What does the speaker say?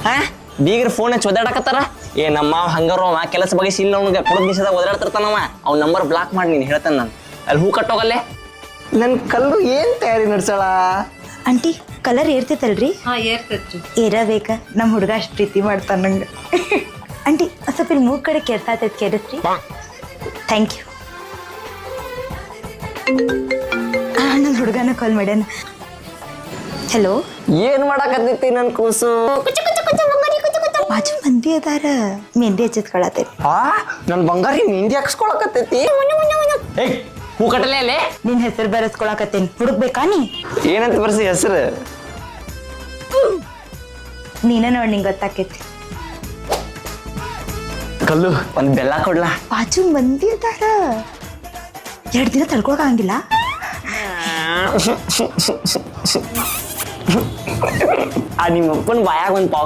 ಹಾ ಬೀಗ್ರ ಫೋನ್ ಹಚ್ಚಿ ಒದಾಡಕತ್ತಾರ. ಏ ನಮ್ಮ ಹಂಗಾರು ಅವ ಕೆಲಸ ಬಗೆಸಿ ಇಲ್ಲ ಅವ್ನಿಗೆ ಕುಡದ ದಿವಸದಾಗ ಒದಾಡ್ತಿರ್ತಾನವ. ಅವ್ನ ನಂಬರ್ ಬ್ಲಾಕ್ ಮಾಡಿ ನೀನು ಹೇಳ್ತಾನೆ ನಾನು. ಅಲ್ಲಿ ಹೂ ಕಟ್ಟೋಗಲ್ಲೇ ನನ್ನ ಕಲ್ಲು ಏನ್ ತಯಾರಿ ನಡ್ಸಳ. Aunty colour ಏರ್ತೈತಲ್ರಿ? ಹಾ ಏರ್ತೈತ್ರಿ. ಏರಬೇಕ ನಮ್ಮ ಹುಡುಗ ಅಷ್ಟು ಪ್ರೀತಿ ಮಾಡ್ತಾನ ನಂಗೆ. ಆಂಟಿ ಸ್ವಲ್ಪ ಇಲ್ಲಿ ಮೂಗ್ ಕಡೆ ಕೆರ್ಸಾತೈತಿ, ಕೆರಸ್ರಿ. Thank you. ನನ್ನ ಹುಡುಗನ ಕಾಲ್ ಮಾಡ್ಯಾನ. ಹಲೋ, ಏನ್ ಮಾಡಾಕತ್ತೈತಿ ನನ್ ಕೂಸು? ಬಾಜು ಮಂದಿ ಅದಾರ, ಮೆಹಂದಿ ಹಚ್ಚತ್ಕೊಳತೈತಿ. ನನ್ ಬಂಗಾರಿ ಮೆಹಂದಿ ಹಾಕ್ಸ್ಕೊಳಕತ್ತೈತಿ. ಏಯ್ ಹೂ ಕಟ್ಟಲೇ ಅಲ್ಲೇ. ನಿನ್ ಹೆಸರು ಬರೆಸ್ಕೊಳಕತ್ತೇನಿ, ಹುಡುಕ್ಬೇಕಾ ನೀ? ಏನಂತ ಬರ್ಸಿ ಹೆಸರು? ನೀನ ನೋಡಿ, ನಿಂಗೆ ಗೊತ್ತಾಕೈತಿ. ಕಲ್ಲು ಒಂದ್ ಬೆಲ್ಲ ಕೊಡ್ಲಾ? ಬಾಜು ಮಂದಿ ಅದಾರ, 2 ದಿನ ತಡ್ಕೊಳಕಾಗಿಲ್ಲ. ಆ ನಿಮ್ಮ ಅಪ್ಪನ ಬಾಯಾಗ ಒಂದ್ ಪಾವ್